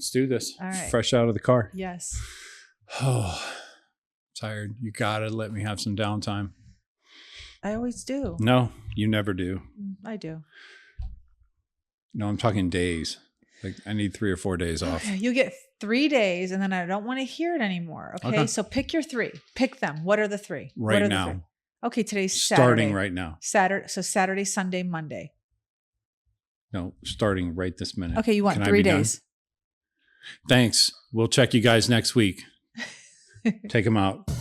Let's do this. All right. Fresh out of the car. Yes. Oh, tired. You gotta let me have some downtime. I always do. No, you never do. I do. No, I'm talking days. Like I need 3 or 4 days off. Okay, you get 3 days and then I don't want to hear it anymore. Okay. So pick your 3. Pick them. What are the 3? Right now. Okay. Today's Saturday. Starting right now. Saturday. So Saturday, Sunday, Monday. No, starting right this minute. Okay. You want Can I 3 be done? days. Thanks. We'll check you guys next week. Take them out.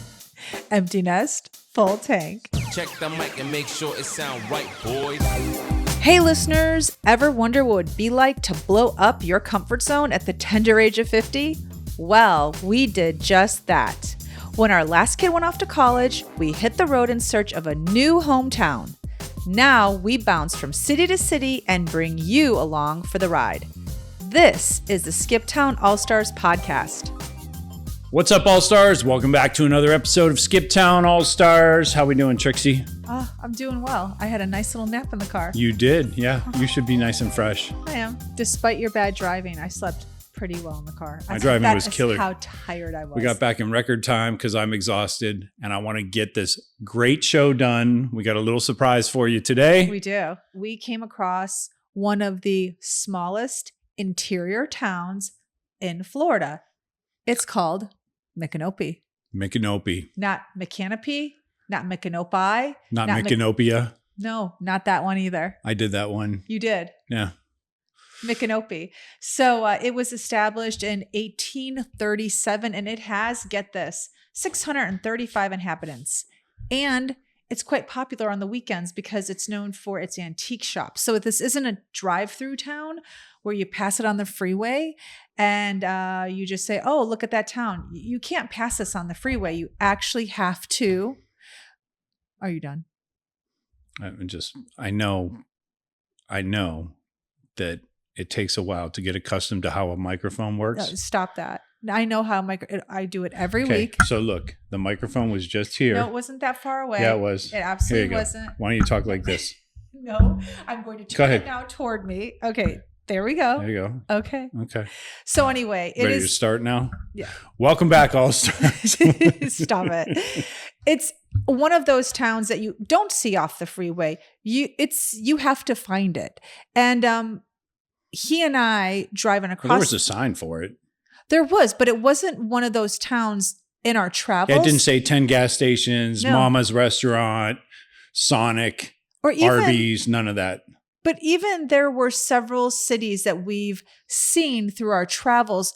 Empty nest, full tank. Check the mic and make sure it sound right, boys. Hey listeners, ever wonder what it would be like to blow up your comfort zone at the tender age of 50? Well, we did just that. When our last kid went off to college, we hit the road in search of a new hometown. Now we bounce from city to city and bring you along for the ride. This is the Skip Town All-Stars podcast. What's up, All-Stars? Welcome back to another episode of Skip Town All-Stars. How we doing, Trixie? I'm doing well. I had a nice little nap in the car. You did, yeah. You should be nice and fresh. I am. Despite your bad driving, I slept pretty well in the car. My driving was killer. How tired I was. We got back in record time because I'm exhausted and I want to get this great show done. We got a little surprise for you today. We do. We came across one of the smallest interior towns in Florida. It's called Micanopy. Micanopy. Not Micanopy, not Micanopy. Not Micanopia. No, not that one either. I did that one. You did. Yeah. Micanopy. So it was established in 1837 and it has, get this, 635 inhabitants. And it's quite popular on the weekends because it's known for its antique shops. So this isn't a drive-through town where you pass it on the freeway and you just say, oh, look at that town. You can't pass this on the freeway. You actually have to. Are you done? I know that it takes a while to get accustomed to how a microphone works. No, stop that. I know how I do it every Okay, week. so look, the microphone was just here. No, it wasn't that far away. Yeah, it was. It absolutely Here you wasn't. go. Why don't you talk like this? No, I'm going to Go turn ahead. it now toward me. Okay, there we go. There you go. Okay. Okay. So anyway, it Ready to is. start now? Yeah. Welcome back, All-Stars. Stop it. It's one of those towns that you don't see off the freeway. You have to find it. And he and I driving across. Well, there was a sign for it. There was, but it wasn't one of those towns in our travels. Yeah, it didn't say 10 gas stations, No. Mama's Restaurant, Sonic, or even, Arby's, none of that. But even there were several cities that we've seen through our travels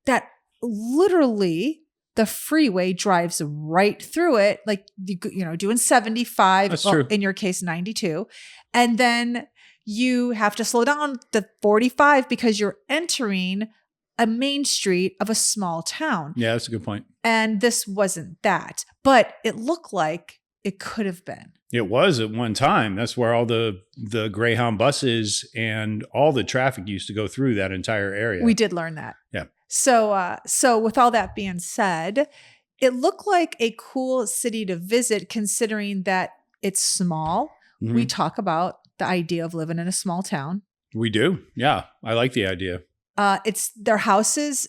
that literally the freeway drives right through it, like, doing 75, That's well, true. in your case, 92. And then you have to slow down to 45 because you're entering a main street of a small town. Yeah, that's a good point. And this wasn't that, but it looked like it could have been. It was at one time. That's where all the Greyhound buses and all the traffic used to go through that entire area. We did learn that. Yeah. So with all that being said, it looked like a cool city to visit considering that it's small. Mhm. We talk about the idea of living in a small town. We do. Yeah. I like the idea. It's their houses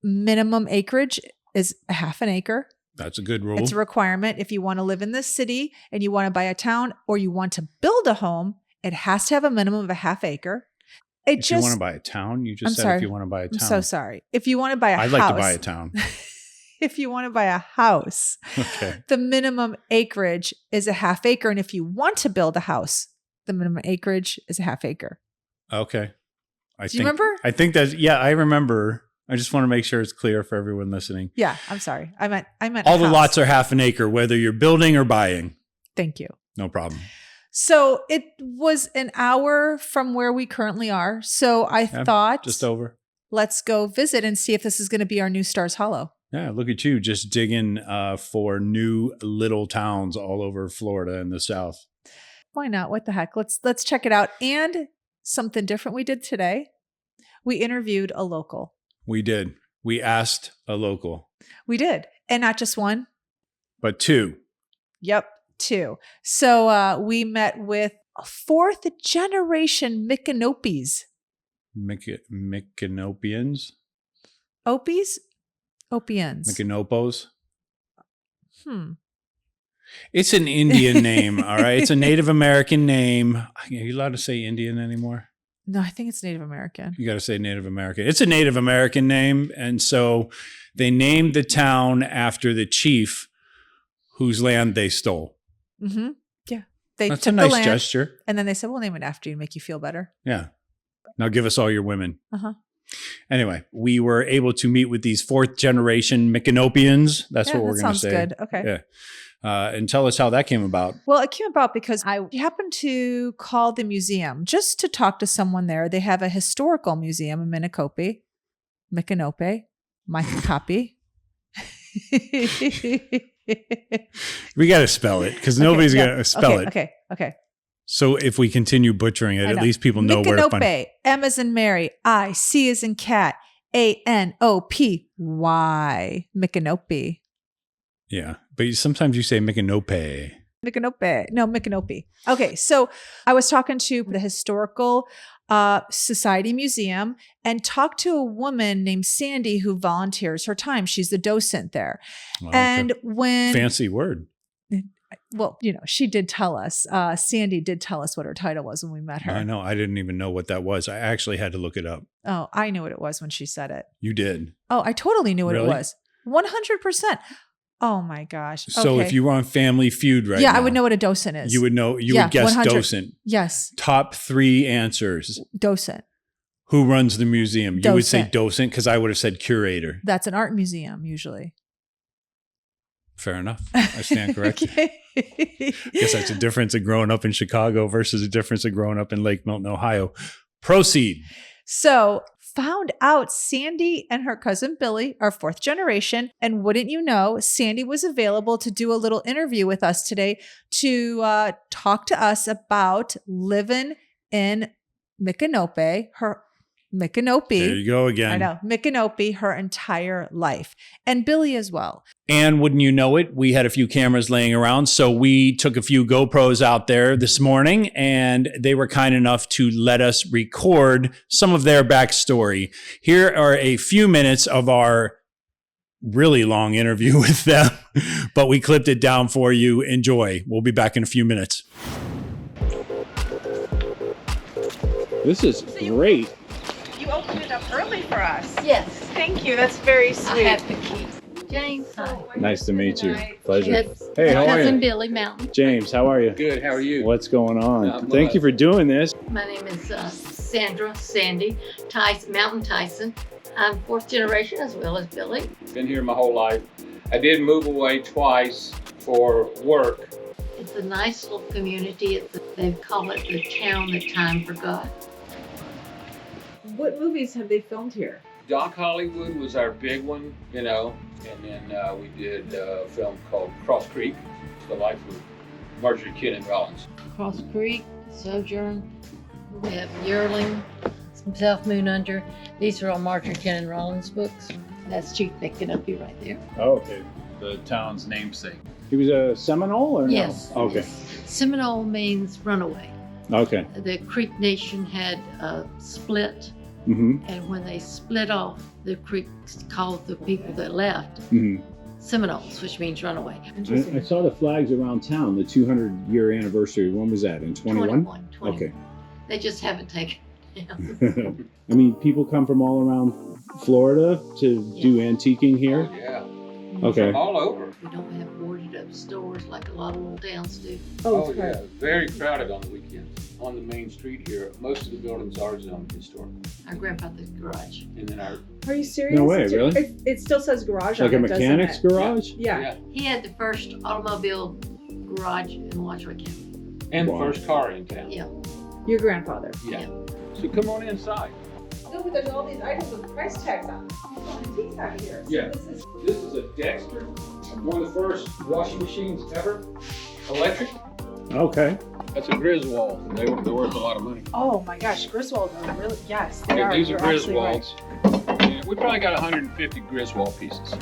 minimum acreage is a half an acre. That's a good rule. It's a requirement. If you want to live in this city and you want to buy a town or you want to build a home, it has to have a minimum of a half acre. If you want to buy a town, you just said if you want to buy a town. I'm so sorry. If you want to buy a house. I'd like to buy a town. If you want to buy a house, Okay. the minimum acreage is a half acre. And if you want to build a house, the minimum acreage is a half acre. Okay. Do you remember? I think that's, yeah, I remember. I just want to make sure it's clear for everyone listening. Yeah, I'm sorry. I meant all a the house. lots are half an acre, whether you're building or buying. Thank you. No problem. So it was an hour from where we currently are. So I thought, just over. Let's go visit and see if this is going to be our new Stars Hollow. Yeah, look at you just digging for new little towns all over Florida in the South. Why not? What the heck? Let's check it out. And something different we did today. We interviewed a local. We did. We asked a local. We did. And not just one. But two. Yep, two. So we met with 4th generation Micanopys. Micanopians? Opies? Opians. Micanopos. It's an Indian name, all right? It's a Native American name. Are you allowed to say Indian anymore? No, I think it's Native American. You got to say Native American. It's a Native American name. And so they named the town after the chief whose land they stole. Mm-hmm. Yeah. They That's took a nice the land, gesture. and then they said, we'll name it after you, make you feel better. Yeah. Now give us all your women. Uh-huh. Anyway, we were able to meet with these 4th generation Micanopians. That's what we're going to say. Sounds good. Okay. Yeah. And tell us how that came about. Well, it came about because I happened to call the museum just to talk to someone there. They have a historical museum in Micanopy. Micanopy. We got to spell it because nobody's going to spell it. Okay. So if we continue butchering it, at least people know where to find it. Micanopy. M as in Mary. I. C as in cat. Anopy. Micanopy. Yeah. But sometimes you say Micanopy. Micanopy. Okay. So I was talking to the Historical Society Museum and talked to a woman named Sandy who volunteers her time. She's the docent there. Oh, and okay. when fancy word. Well, she did tell us, Sandy did tell us what her title was when we met her. I know. I didn't even know what that was. I actually had to look it up. Oh, I knew what it was when she said it. You did? Oh, I totally knew what Really? it was. 100%. Oh my gosh. So Okay. if you were on Family Feud right now. Yeah, I would know what a docent is. You would know. You would guess 100. docent. Yes. Top 3 answers. Docent. Who runs the museum? You would say Docent. docent because I would have said curator. That's an art museum usually. Fair enough. I stand corrected. Okay. Guess that's a difference of growing up in Chicago versus a difference of growing up in Lake Milton, Ohio. Proceed. So found out Sandy and her cousin Billy are 4th generation. And wouldn't you know, Sandy was available to do a little interview with us today to talk to us about living in Micanopy, There you go again. I know, Micanopy, her entire life. And Billy as well. And wouldn't you know it, we had a few cameras laying around. So we took a few GoPros out there this morning and they were kind enough to let us record some of their backstory. Here are a few minutes of our really long interview with them, but we clipped it down for you. Enjoy. We'll be back in a few minutes. This is great. You opened it up early for us. Yes, Thank you. That's very I sweet. have the keys. James, hi. Nice to meet you. Pleasure. That's Hey, my how are cousin you? Billy Mountain. James, how are you? Good, how are you? What's going on? Not Thank much. you for doing this. My name is Sandra, Sandy, Mountain Tyson. I'm 4th generation as well as Billy. Been here my whole life. I did move away twice for work. It's a nice little community. They call it the town that time forgot. What movies have they filmed here? Doc Hollywood was our big one, and then we did a film called Cross Creek, The Life of Marjorie Kinnan Rollins. Cross Creek, Sojourn, we have Yearling, South Moon Under. These are all Marjorie Kinnan Rollins books. That's Chief Micanopy right there. Oh, okay. The town's namesake. He was a Seminole or Yes. no? Okay. Seminole means runaway. Okay. The Creek Nation had split. Mm-hmm. And when they split off, the Creeks called the people that left Mm-hmm. Seminoles, which means runaway. I saw the flags around town, the 200-year anniversary. When was that? In 21? 21. Okay. They just haven't taken it down. I mean, people come from all around Florida to do antiquing here. Oh, yeah. Okay. From all over. We don't have boarded up stores like a lot of little towns do. Oh, yeah. Very crowded on the weekends. On the main street here, most of the buildings are zoned historical. Our grandfather's garage. And then our, Are you serious? No way, really? It still says garage Like a on it, doesn't mechanic's it? garage? Yeah. He had the first automobile garage in Washoe County. and Wow. the first car in town. Yeah. Your grandfather. Yeah. So come on inside. No, but there's all these items with price tags on them. Antiques out here. So Yeah. This is This is a Dexter, one of the first washing machines ever, electric. Okay. That's a Griswold. They're worth a lot of money. Oh my gosh, Griswold are really, yes, they Yeah, are. these are You're absolutely right. Griswolds. Yeah, we probably got 150 Griswold pieces.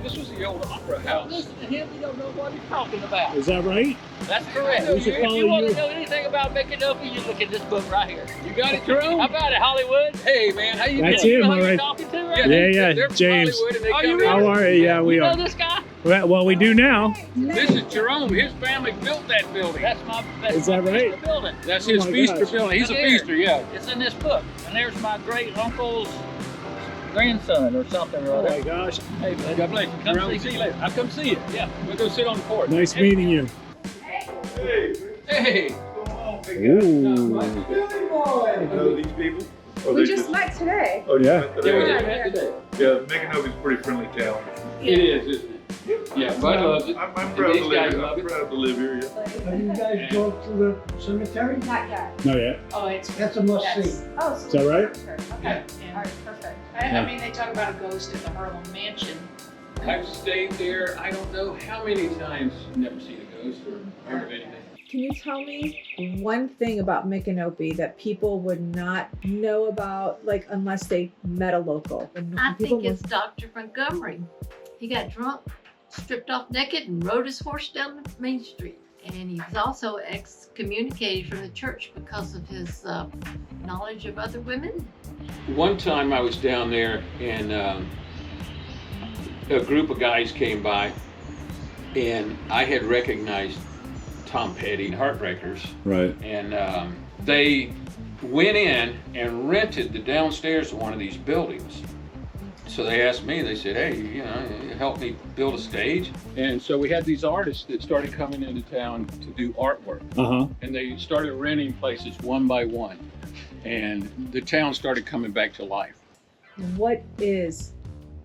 This was the old opera house. Listen to him, you don't know what he's talking about. Is that right? That's correct. We should If follow you want you. to know anything about Micanopy, you look at this book right here. You got it, Jerome? How about it, Hollywood? Hey, man, how you That's doing? You know him, who all you're right. talking to, right? They're from James. Hollywood, and they Are come you here. really? How are you? Yeah, we You know are. this guy? Well, we do now. This is Jerome. His family built that building. That's Is my that right? feaster building. That's Oh his my feaster gosh. building. He's a Look here. feaster, yeah. It's in this book. And there's my great uncle's grandson or something or Oh other. my gosh. Hey, bud, God bless you, come Jerome. see you later. I'll come see you. Yeah. We'll go sit on the porch. Nice meeting you. Hey. Ooh. Know these people? Oh, We they just met today. Oh, Yeah. yeah. Yeah, we just met today. Yeah, Micanopy's a pretty friendly town. It is, isn't it? Yeah, Bud loves it. I'm And proud to these guys live here. love I'm it. proud to live here. Yeah. Have you guys go to the cemetery? Not yet. No, yeah. Oh, it's That's a must see. Oh, Is that right? Okay. All right, perfect. I mean, they talk about a ghost at the Harlem Mansion. I've stayed there, I don't know how many times, never seen a ghost or heard of anything. Can you tell me one thing about Micanopy that people would not know about, like, unless they met a local? I think it's Dr. Montgomery. He got drunk, stripped off naked, and rode his horse down the main street. And he was also excommunicated from the church because of his knowledge of other women. One time I was down there and a group of guys came by and I had recognized Tom Petty, Heartbreakers, Right. and they went in and rented the downstairs of one of these buildings. So they asked me, they said, hey, you know, help me build a stage. And so we had these artists that started coming into town to do artwork. Uh-huh. And they started renting places one by one. And the town started coming back to life. What is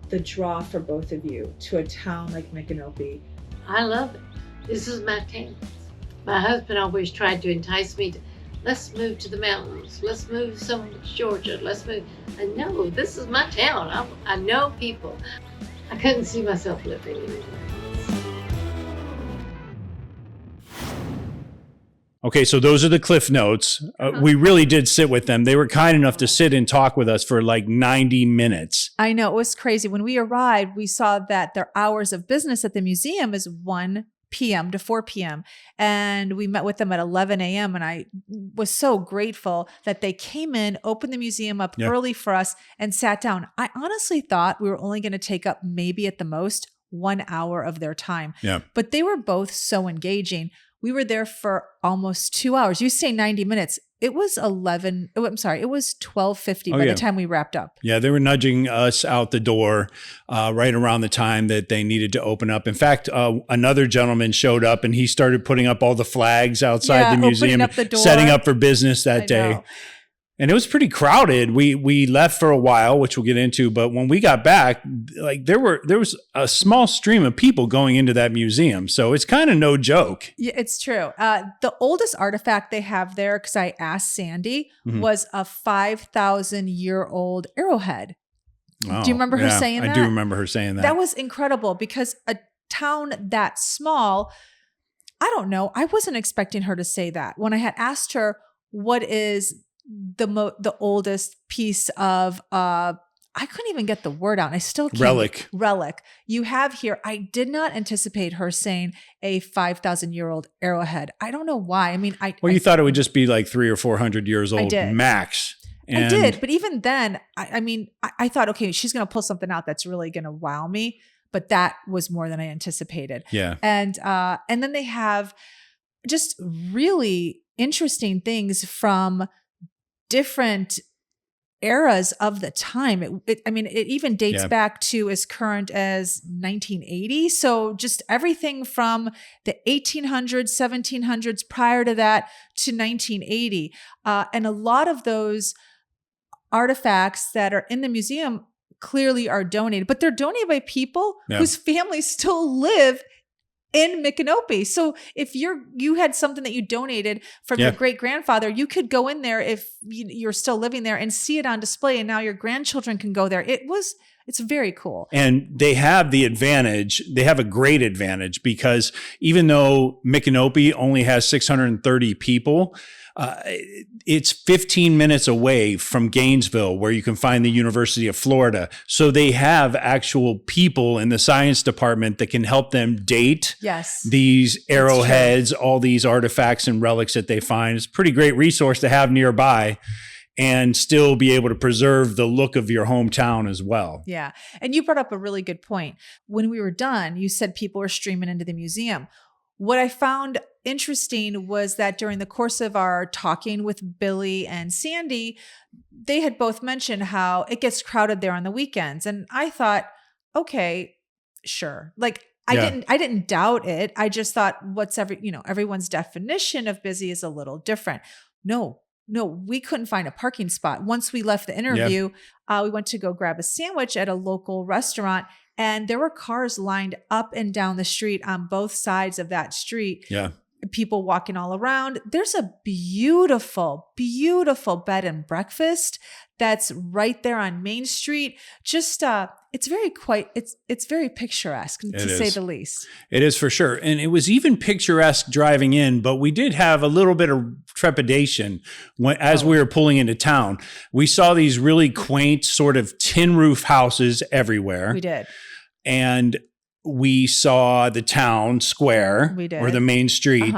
the draw for both of you to a town like Micanopy? I love it. This is my town. My husband always tried to entice me to, let's move to the mountains. Let's move somewhere to Georgia. Let's move. I know, this is my town. I know people. I couldn't see myself living anywhere else. Okay, so those are the cliff notes. We really did sit with them. They were kind enough to sit and talk with us for like 90 minutes. I know, it was crazy. When we arrived, we saw that their hours of business at the museum is 1 p.m. to 4 p.m. And we met with them at 11 a.m. And I was so grateful that they came in, opened the museum up early for us, and sat down. I honestly thought we were only going to take up maybe at the most 1 hour of their time. Yeah. But they were both so engaging. We were there for almost 2 hours. You say 90 minutes. It was 12:50 by the time we wrapped up. Yeah, they were nudging us out the door right around the time that they needed to open up. In fact, another gentleman showed up and he started putting up all the flags outside the museum, up the door. setting up for business that I day. know. And it was pretty crowded. We left for a while, which we'll get into, but when we got back, like there was a small stream of people going into that museum. So it's kind of no joke. Yeah, it's true. The oldest artifact they have there, because I asked Sandy, was a 5,000-year-old arrowhead. Oh, Do you remember her saying that? I do remember her saying that. That was incredible because a town that small, I don't know. I wasn't expecting her to say that. When I had asked her what is the oldest piece of I couldn't even get the word out. And I still can't. Relic you have here. I did not anticipate her saying a 5,000-year-old arrowhead. I don't know why. I mean, you thought it would just be like 300 or 400 years old did. max. I did, but even then, I thought, okay, she's going to pull something out that's really going to wow me. But that was more than I anticipated. Yeah, and then they have just really interesting things from different eras of the time. It even dates back to as current as 1980. So just everything from the 1800s, 1700s, prior to that to 1980. And a lot of those artifacts that are in the museum clearly are donated, but they're donated by people whose families still live in Micanopy. So if you had something that you donated from your great grandfather, you could go in there if you're still living there and see it on display. And now your grandchildren can go there. It's very cool. And they have the advantage. They have a great advantage because even though Micanopy only has 630 people, It's 15 minutes away from Gainesville, where you can find the University of Florida. So they have actual people in the science department that can help them date these arrowheads, all these artifacts and relics that they find. It's a pretty great resource to have nearby and still be able to preserve the look of your hometown as well. Yeah. And you brought up a really good point. When we were done, you said people were streaming into the museum. What I found interesting was that during the course of our talking with Billy and Sandy, they had both mentioned how it gets crowded there on the weekends. And I thought, okay, sure. Like I didn't doubt it. I just thought everyone's definition of busy is a little different. No, we couldn't find a parking spot. Once we left the interview, we went to go grab a sandwich at a local restaurant, and there were cars lined up and down the street on both sides of that street. Yeah. People walking all around. There's a beautiful, beautiful bed and breakfast that's right there on Main Street. Just it's very picturesque, to say the least. It is for sure. And it was even picturesque driving in, but we did have a little bit of trepidation as we were pulling into town. We saw these really quaint sort of tin roof houses everywhere. We did. And we saw the town square or the main street.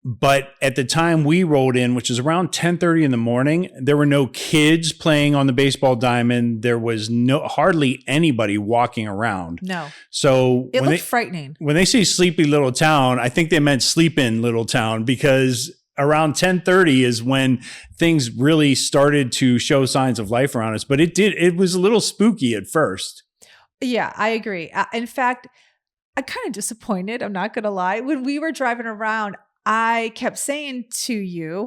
But at the time we rolled in, which was around 10:30 in the morning, there were no kids playing on the baseball diamond. There was hardly anybody walking around. No. So it looked frightening. When they say sleepy little town, I think they meant sleep in little town, because around 10:30 is when things really started to show signs of life around us. But it was a little spooky at first. Yeah, I agree. In fact, I'm kind of disappointed. I'm not going to lie. When we were driving around, I kept saying to you,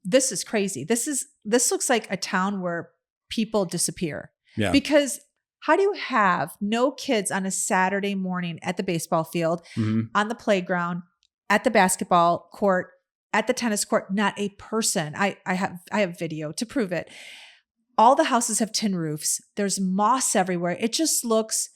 this is crazy. This looks like a town where people disappear. Yeah. Because how do you have no kids on a Saturday morning at the baseball field, on the playground, at the basketball court, at the tennis court, not a person? I have video to prove it. All the houses have tin roofs. There's moss everywhere. It just looks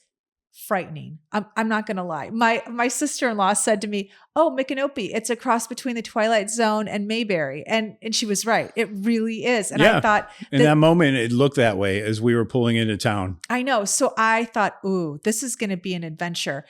frightening. I'm not going to lie. My sister-in-law said to me, "Oh, Micanopy, it's a cross between the Twilight Zone and Mayberry." And she was right. It really is. And I thought in that moment, it looked that way as we were pulling into town. I know. So I thought, ooh, this is going to be an adventure.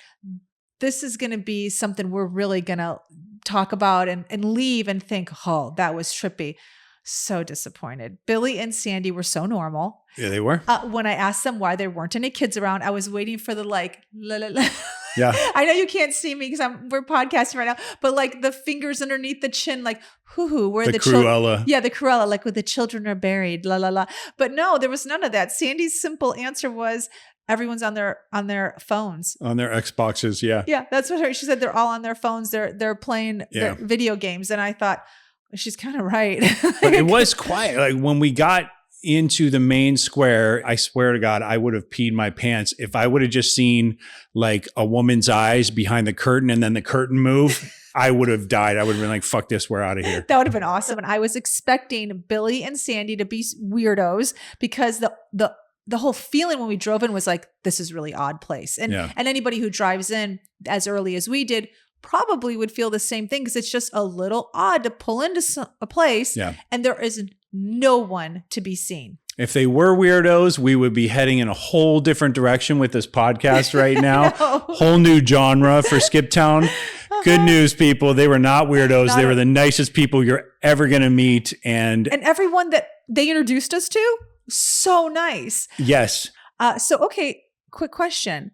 This is going to be something we're really going to talk about and leave and think, oh, that was trippy. So disappointed. Billy and Sandy were so normal. Yeah, they were. When I asked them why there weren't any kids around, I was waiting for the la la la. Yeah. I know you can't see me because we're podcasting right now, but like the fingers underneath the chin, like hoo-hoo, where the Cruella. Yeah, the Cruella, like where the children are buried, la la la. But no, there was none of that. Sandy's simple answer was everyone's on their phones. On their Xboxes, yeah. Yeah, that's what she said. They're all on their phones. They're playing their video games. And I thought, she's kind of right. But it was quiet. Like when we got into the main square, I swear to God, I would have peed my pants if I would have just seen like a woman's eyes behind the curtain and then the curtain move. I would have died. I would have been like, fuck this, we're out of here. That would have been awesome. And I was expecting Billy and Sandy to be weirdos because the whole feeling when we drove in was like, this is a really odd place. And anybody who drives in as early as we did probably would feel the same thing because it's just a little odd to pull into a place and there is no one to be seen. If they were weirdos, we would be heading in a whole different direction with this podcast right now. Whole new genre for Skip Town. Good news, people. They were not weirdos. They were the nicest people you're ever going to meet. And everyone that they introduced us to, so nice. Yes. Okay, quick question.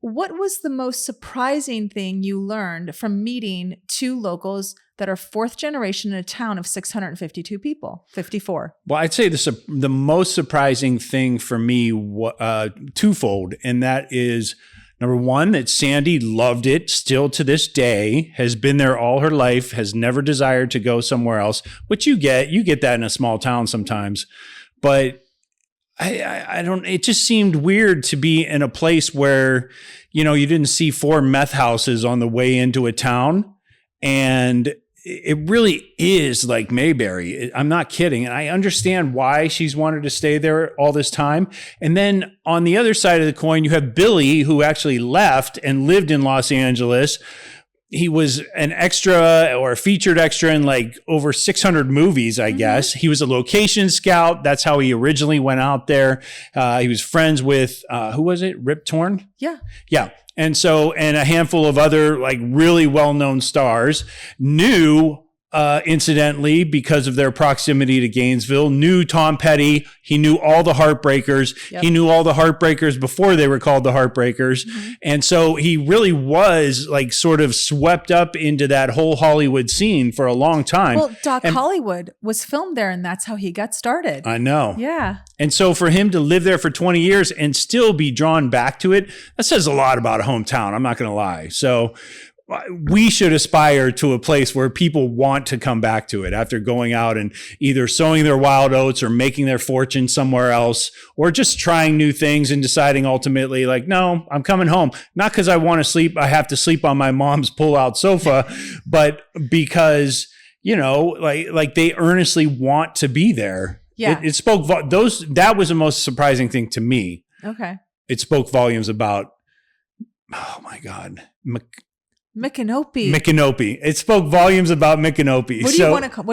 What was the most surprising thing you learned from meeting two locals that are fourth generation in a town of 652 people, 54? Well, I'd say the most surprising thing for me, twofold, and that is, number one, that Sandy loved it still to this day, has been there all her life, has never desired to go somewhere else, which you get that in a small town sometimes. But I don't, it just seemed weird to be in a place where, you didn't see 4 meth houses on the way into a town. And it really is like Mayberry. I'm not kidding. And I understand why she's wanted to stay there all this time. And then on the other side of the coin, you have Billy, who actually left and lived in Los Angeles he was an extra or a featured extra in like over 600 movies, I guess. He was a location scout. That's how he originally went out there. He was friends with, who was it? Rip Torn? Yeah. Yeah. And so, and a handful of other like really well-known stars knew, incidentally, because of their proximity to Gainesville, knew Tom Petty. He knew all the Heartbreakers. Yep. He knew all the Heartbreakers before they were called the Heartbreakers. And so he really was like sort of swept up into that whole Hollywood scene for a long time. Well, Doc Hollywood was filmed there, and that's how he got started. I know. Yeah. And so for him to live there for 20 years and still be drawn back to it, that says a lot about a hometown. I'm not going to lie. So we should aspire to a place where people want to come back to it after going out and either sowing their wild oats or making their fortune somewhere else, or just trying new things and deciding ultimately like, no, I'm coming home. Not because I want to sleep. I have to sleep on my mom's pull-out sofa, but because, you know, like they earnestly want to be there. Yeah. It spoke, that was the most surprising thing to me. Okay. It spoke volumes about, oh my God, Micanopy. It spoke volumes about Micanopy. What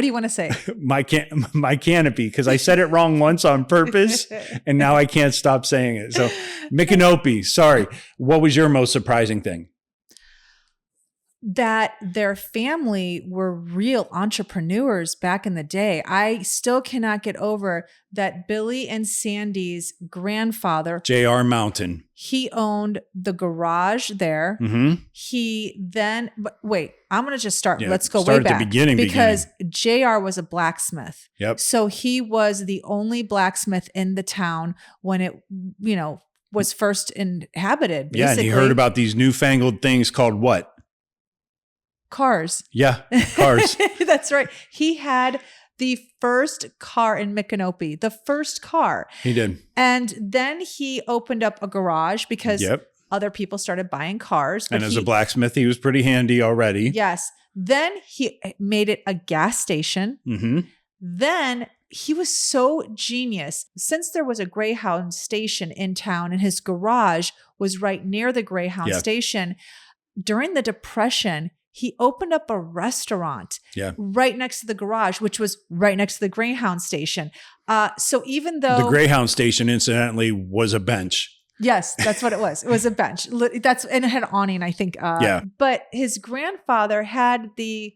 do you want to say? My canopy, because I said it wrong once on purpose, and now I can't stop saying it. So Micanopy. Sorry. What was your most surprising thing? That their family were real entrepreneurs back in the day. I still cannot get over that Billy and Sandy's grandfather, J.R. Mountain. he owned the garage there. He then, wait, I'm going to just start. Yeah, Let's go start way at the back. beginning, because JR was a blacksmith. Yep. So he was the only blacksmith in the town when it, you know, was first inhabited. Basically. Yeah, and he heard about these newfangled things called what? Cars. Yeah, cars. That's right. He had the first car in Micanopy, the first car. He did. And then he opened up a garage because other people started buying cars. And as a blacksmith, he was pretty handy already. Yes. Then he made it a gas station. Then he was so genius. Since there was a Greyhound station in town and his garage was right near the Greyhound station, during the Depression, he opened up a restaurant right next to the garage, which was right next to the Greyhound station. So even though the Greyhound station, incidentally, was a bench. Yes, that's what it was. It was a bench. And it had an awning, I think. But his grandfather had the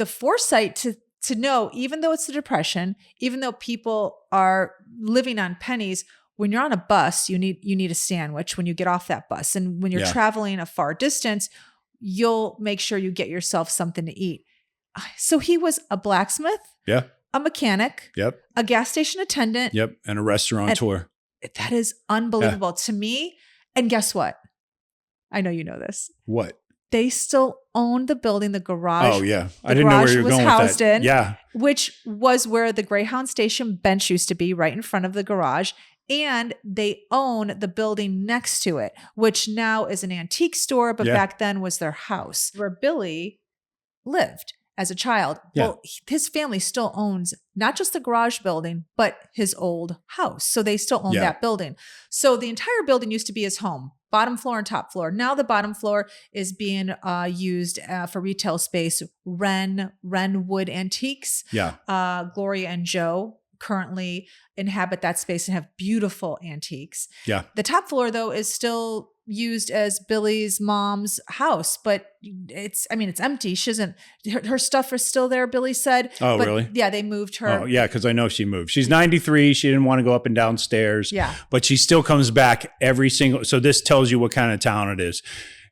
foresight to know, even though it's the Depression, even though people are living on pennies, when you're on a bus, you need a sandwich when you get off that bus. And when you're traveling a far distance, you'll make sure you get yourself something to eat. So he was a blacksmith, a mechanic, a gas station attendant, and a restaurateur. That is unbelievable to me. And guess what? I know you know this. What? They still own the building, the garage. Oh, yeah. I didn't know where you were going with that. Yeah. Which was where the Greyhound station bench used to be, right in front of the garage. And they own the building next to it, which now is an antique store, but back then was their house where Billy lived as a child. Well, his family still owns not just the garage building, but his old house. So they still own that building. So the entire building used to be his home, bottom floor and top floor. Now the bottom floor is being used for retail space. Wrenwood Antiques. Gloria and Joe currently inhabit that space and have beautiful antiques. The top floor, though, is still used as Billy's mom's house, but it's empty. She doesn't, her stuff is still there, Billy said. Oh, but really? Yeah, they moved her. Oh, yeah, because I know she moved. She's 93. She didn't want to go up and down stairs. But she still comes back every single, so this tells you what kind of town it is.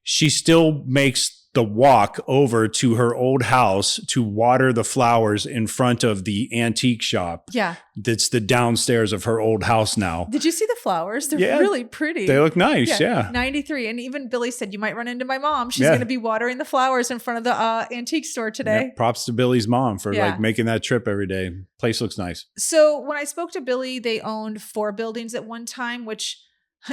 She still makes the walk over to her old house to water the flowers in front of the antique shop. That's the downstairs of her old house now. Did you see the flowers? They're really pretty. They look nice. 93. And even Billy said, you might run into my mom. She's going to be watering the flowers in front of the antique store today. Props to Billy's mom for like making that trip every day. Place looks nice. So when I spoke to Billy, they owned 4 buildings at one time, which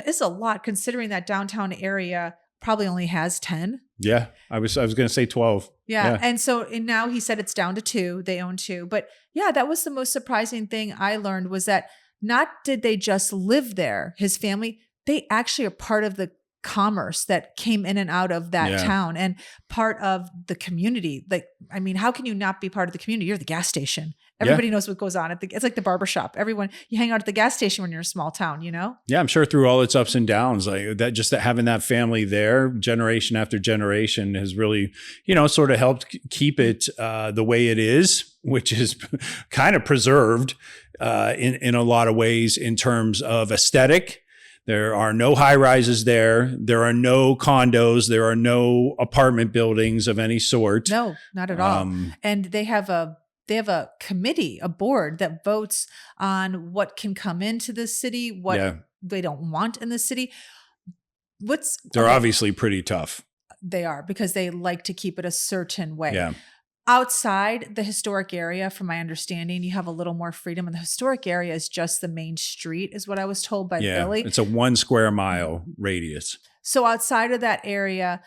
is a lot considering that downtown area probably only has 10. Yeah, I was going to say 12. And so now he said it's down to 2. They own 2. But yeah, that was the most surprising thing I learned was that not did they just live there, his family, they actually are part of the commerce that came in and out of that Yeah. town and part of the community. Like, I mean, how can you not be part of the community? You're the gas station. Everybody knows what goes on it's like the barbershop. You hang out at the gas station when you're in a small town, you know? Yeah, I'm sure through all its ups and downs, like that, just that having that family there, generation after generation, has really, sort of helped keep it the way it is, which is kind of preserved in a lot of ways in terms of aesthetic. There are no high rises there. There are no condos. There are no apartment buildings of any sort. No, not at all. And they have a committee, a board that votes on what can come into the city, what they don't want in the city. They're obviously pretty tough. They are, because they like to keep it a certain way. Yeah. Outside the historic area, from my understanding, you have a little more freedom. And the historic area is just the main street, is what I was told by Billy. It's a 1 square mile radius. So outside of that area,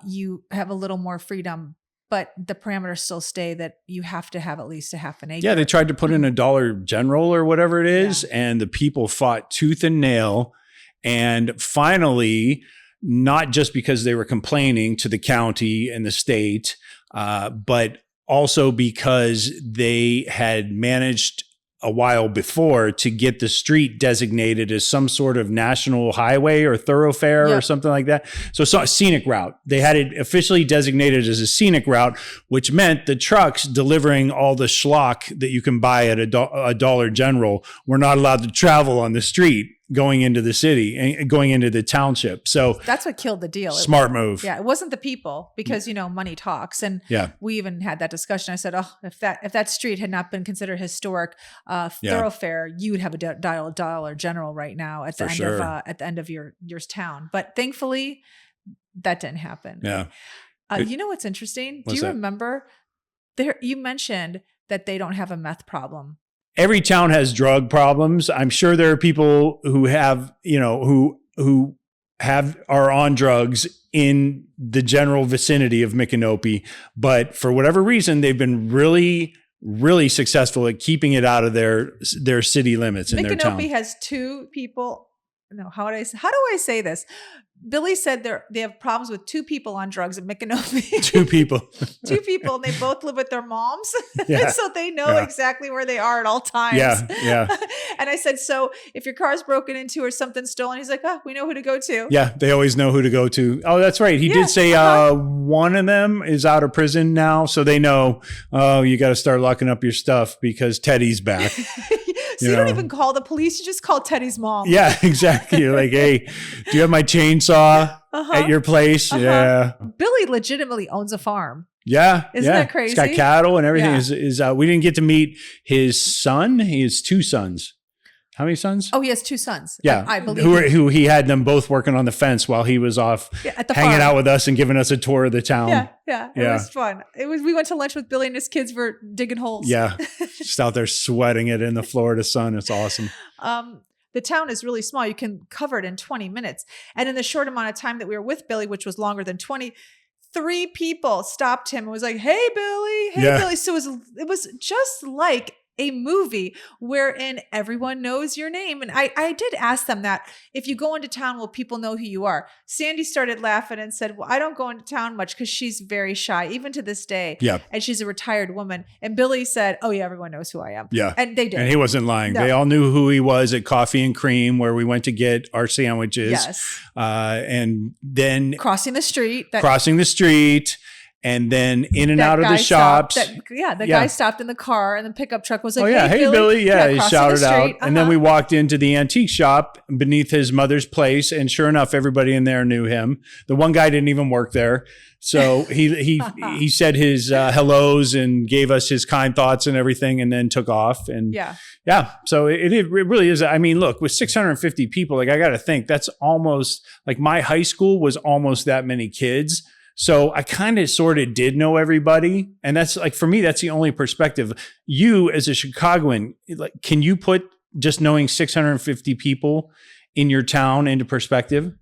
you have a little more freedom, but the parameters still stay that you have to have at least a half an acre. Yeah, they tried to put in a Dollar General or whatever it is, and the people fought tooth and nail. And finally, not just because they were complaining to the county and the state, but also because they had managed a while before to get the street designated as some sort of national highway or thoroughfare or something like that. So it's a scenic route. They had it officially designated as a scenic route, which meant the trucks delivering all the schlock that you can buy at a Dollar General were not allowed to travel on the street going into the city and going into the township. So that's what killed the deal. Smart move. Yeah. It wasn't the people, because, money talks. And we even had that discussion. I said, if that street had not been considered historic thoroughfare, you would have a Dollar General right now at the end of your town. But thankfully that didn't happen. Yeah. You know what's interesting? Do you remember you mentioned that they don't have a meth problem? Every town has drug problems. I'm sure there are people who have, who are on drugs in the general vicinity of Micanopy, but for whatever reason, they've been really, really successful at keeping it out of their city limits in their town. Micanopy has 2 people. No, how do I say this? Billy said they have problems with 2 people on drugs at Micanopy. 2 people. 2 people, and they both live with their moms. Yeah. So they know exactly where they are at all times. Yeah. And I said, so if your car's broken into or something's stolen, he's like, we know who to go to. Yeah, they always know who to go to. Oh, that's right. He did say one of them is out of prison now. So they know, you got to start locking up your stuff because Teddy's back. So you don't even call the police. You just call Teddy's mom. Yeah, exactly. You're like, hey, do you have my chainsaw at your place? Yeah. Billy legitimately owns a farm. Yeah. Isn't that crazy? He's got cattle and everything. Yeah. We didn't get to meet his son. He has 2 sons. How many sons? Oh, he has 2 sons. Yeah. I believe. Who he had them both working on the fence while he was off at the hanging farm. out with us and giving us a tour of the town. Yeah. It was fun. We went to lunch with Billy and his kids for digging holes. Yeah. Just out there sweating it in the Florida sun. It's awesome. The town is really small. You can cover it in 20 minutes. And in the short amount of time that we were with Billy, which was longer than 20, 3 people stopped him and was like, hey, Billy. Hey, Billy. So it was just like a movie wherein everyone knows your name. And I did ask them that, if you go into town, will people know who you are? Sandy started laughing and said, well, I don't go into town much because she's very shy, even to this day. Yeah. And she's a retired woman. And Billy said, oh yeah, everyone knows who I am. Yeah. And they did. And he wasn't lying. No. They all knew who he was at Coffee and Cream, where we went to get our sandwiches. Yes. And then crossing the street. And then in and out of the shops. Guy stopped in the car, and the pickup truck was like, oh, yeah. Hey, Billy. Yeah, he shouted out. And then we walked into the antique shop beneath his mother's place. And sure enough, everybody in there knew him. The one guy didn't even work there. So he said his hellos and gave us his kind thoughts and everything, and then took off. And so it really is. I mean, look, with 650 people, like, I got to think that's almost like my high school was almost that many kids. So I kind of sort of did know everybody. And that's like, for me, that's the only perspective. You as a Chicagoan, like, can you put just knowing 650 people in your town into perspective?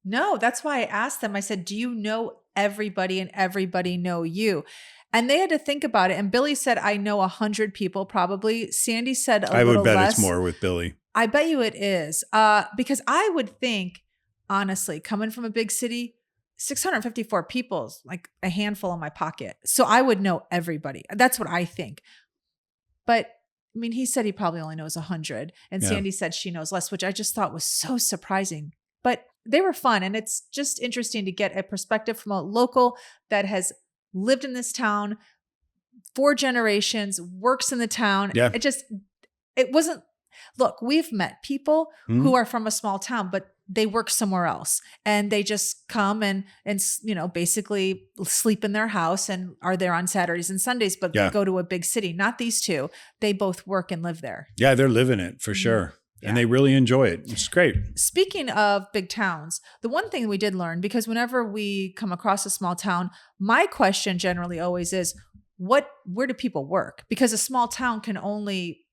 No, that's why I asked them. I said, do you know everybody and everybody know you? And they had to think about it. And Billy said, I know 100 people probably. Sandy said a little less. I would bet it's more with Billy. I bet you it is. Because I would think honestly, coming from a big city, 654 people is like a handful in my pocket. So I would know everybody. That's what I think. But I mean, he said he probably only knows 100. And Yeah. Sandy said she knows less, which I just thought was so surprising. But they were fun. And it's just interesting to get a perspective from a local that has lived in this town 4 generations, works in the town. Yeah. It wasn't, look, we've met people Mhm. who are from a small town, but they work somewhere else and they just come and, basically sleep in their house and are there on Saturdays and Sundays, but Yeah. go to a big city. Not these two. They both work and live there. Yeah, they're living it for sure. Yeah. And they really enjoy it. It's great. Speaking of big towns, the one thing we did learn, because whenever we come across a small town, my question generally always is, where do people work? Because a small town can only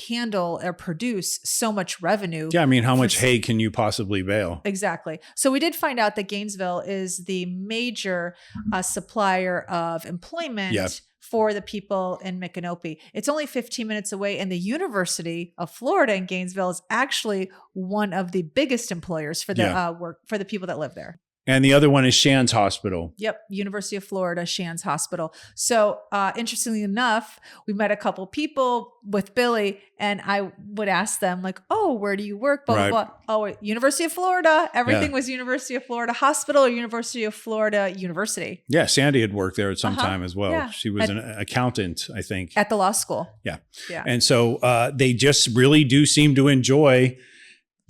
handle or produce so much revenue. Yeah, I mean, how much hay can you possibly bale? Exactly. So we did find out that Gainesville is the major supplier of employment Yep. for the people in Micanopy. It's only 15 minutes away, and the University of Florida in Gainesville is actually one of the biggest employers for the Yeah. work for the people that live there. And the other one is Shands Hospital. Yep. University of Florida, Shands Hospital. So interestingly enough, we met a couple people with Billy and I would ask them like, oh, where do you work? Blah, Right. blah, blah. Oh, University of Florida. Everything Yeah. was University of Florida Hospital or University of Florida University Yeah, Sandy had worked there at some Uh-huh. time as well. Yeah. She was an accountant, I think. at the law school. Yeah. Yeah. And so they just really do seem to enjoy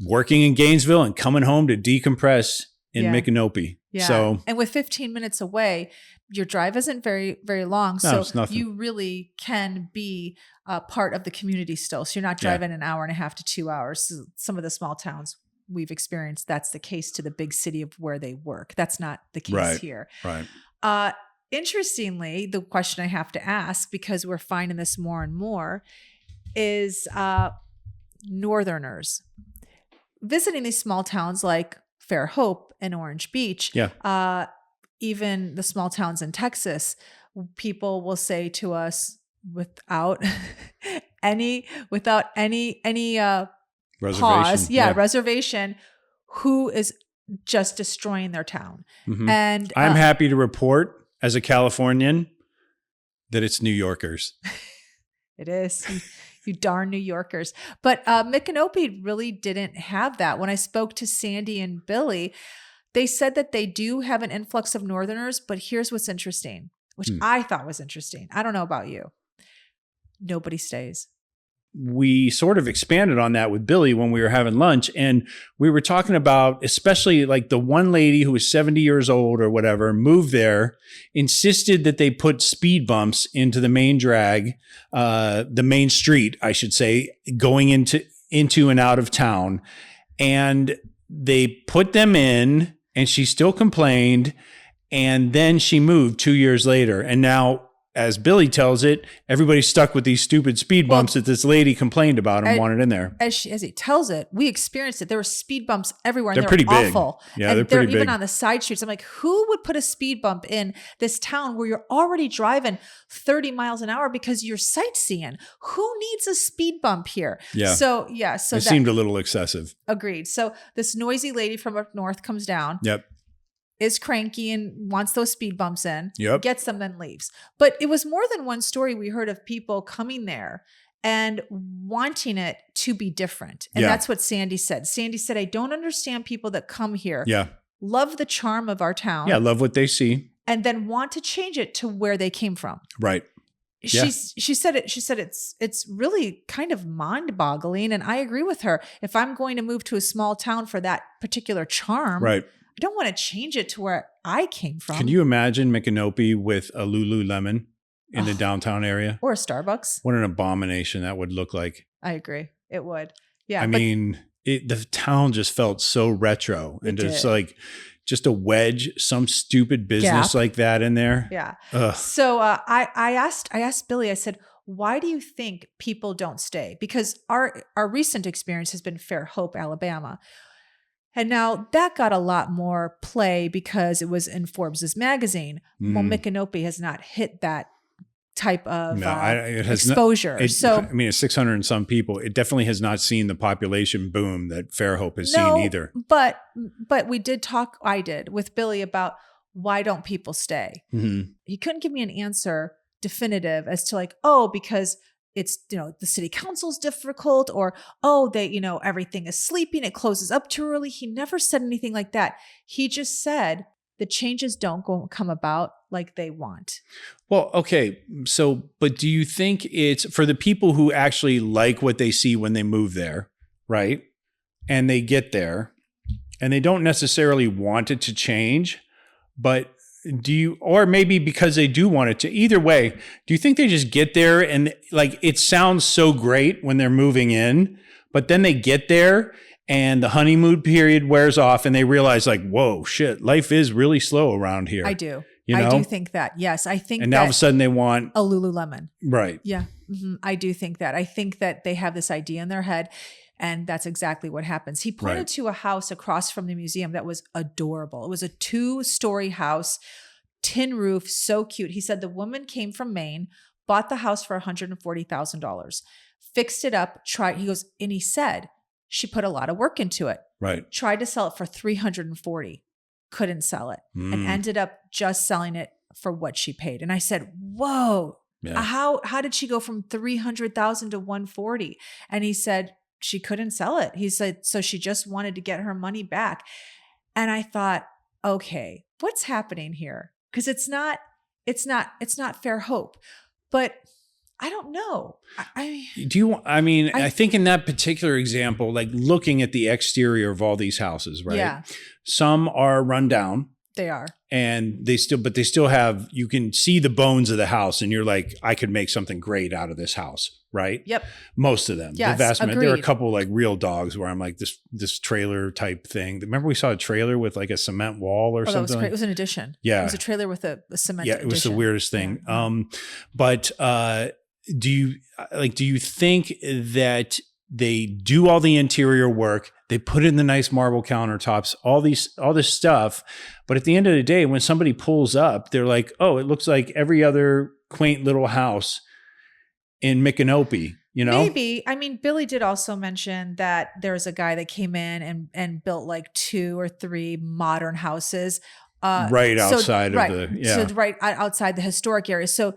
working in Gainesville and coming home to decompress in Yeah. Micanopy. Yeah. So and with 15 minutes away, your drive isn't very, very long. No, So it's nothing. you really can be part of the community still. So you're not Yeah. driving an hour and a half to 2 hours. So some of the small towns we've experienced, that's the case to the big city of where they work. That's not the case Right. here. right. Interestingly, the question I have to ask, because we're finding this more and more, is Northerners visiting these small towns like Fairhope and Orange Beach. Yeah. Even the small towns in Texas, people will say to us without any Reservation. pause, reservation, who is just destroying their town. Mhm. And I'm happy to report as a Californian that it's New Yorkers. it is. You darn New Yorkers. But Micanopy really didn't have that. When I spoke to Sandy and Billy, they said that they do have an influx of Northerners, but here's what's interesting, which I thought was interesting. I don't know about you. Nobody stays. We sort of expanded on that with Billy when we were having lunch. And we were talking about, especially like the one lady who was 70 years old or whatever, moved there, insisted that they put speed bumps into the main drag, the main street, I should say, going into and out of town. And they put them in and she still complained. And then she moved 2 years later. And now, as Billy tells it, everybody's stuck with these stupid speed bumps that this lady complained about and wanted in there. As he tells it, we experienced it. There were speed bumps everywhere. They're And pretty they're big. awful. Yeah, and they're pretty even big. on the side streets. I'm like, who would put a speed bump in this town where you're already driving 30 miles an hour because you're sightseeing? Who needs a speed bump here? Yeah. So It that seemed a little excessive. agreed. So this noisy lady from up north comes down. Yep. Is cranky and wants those speed bumps in, Yep. gets them, then leaves. But it was more than one story we heard of people coming there and wanting it to be different. And Yeah. that's what Sandy said. Sandy said, I don't understand people that come here, Yeah. love the charm of our town, Yeah. Love what they see. and then want to change it to where they came from. Right. Yeah. She said it's really kind of mind-boggling. And I agree with her. If I'm going to move to a small town for that particular charm, Right. I don't want to change it to where I came from. Can you imagine Micanopy with a Lululemon in the downtown area? Or a Starbucks? What an abomination that would look like. I agree. It would. Yeah. I mean, the town just felt so retro and It just did. like just a wedge, some stupid business Gap. like that in there. yeah. Ugh. So I asked Billy, I said, why do you think people don't stay? Because our recent experience has been Fairhope, Alabama. And now that got a lot more play because it was in Forbes's magazine. Well, Micanopy has not hit that type of it has exposure. I mean, it's 600 and some people. It definitely has not seen the population boom that Fairhope has seen either. But we did talk. I did with Billy about why don't people stay. Mm-hmm. He couldn't give me an answer definitive as to like, because it's, the city council's difficult, or, they, everything is sleeping. It closes up too early. He never said anything like that. He just said the changes don't come about like they want. Well, okay. So, but do you think it's for the people who actually like what they see when they move there, right? And they get there and they don't necessarily want it to change, but or maybe because they do want it to, either way, do you think they just get there and like, it sounds so great when they're moving in, but then they get there and the honeymoon period wears off and they realize like, whoa, shit, life is really slow around here. I do. You know? I do think that. Yes. I think and now all of a sudden they want a Lululemon. Right. Yeah. Mm-hmm. I do think that. I think that they have this idea in their head. And that's exactly what happens. He pointed to a house across from the museum that was adorable. It was a 2-story house, tin roof, so cute. He said the woman came from Maine, bought the house for $140,000, fixed it up, and he said she put a lot of work into it. Right. Tried to sell it for $340,000, couldn't sell it, and ended up just selling it for what she paid. And I said, whoa, how did she go from $300,000 to $140,000? And he said, she couldn't sell it. He said, so she just wanted to get her money back. And I thought, okay, what's happening here? Because it's not Fairhope, but I don't know. I think in that particular example, like looking at the exterior of all these houses, right? Yeah. Some are run down. They are. And they still have, you can see the bones of the house and you're like, I could make something great out of this house. Right. Yep. Most of them. Yes, the vast majority. There are a agreed. couple like real dogs where I'm like this trailer type thing. Remember we saw a trailer with like a cement wall or something? That was great. It was an addition. Yeah. It was a trailer with a cement addition. It was the weirdest thing. Yeah. Do you think that they do all the interior work, they put in the nice marble countertops, all this stuff, but at the end of the day, when somebody pulls up, they're like, oh, it looks like every other quaint little house in Micanopy, Maybe. I mean, Billy did also mention that there's a guy that came in and built like 2 or 3 modern houses. Right outside of the, So right outside the historic area. So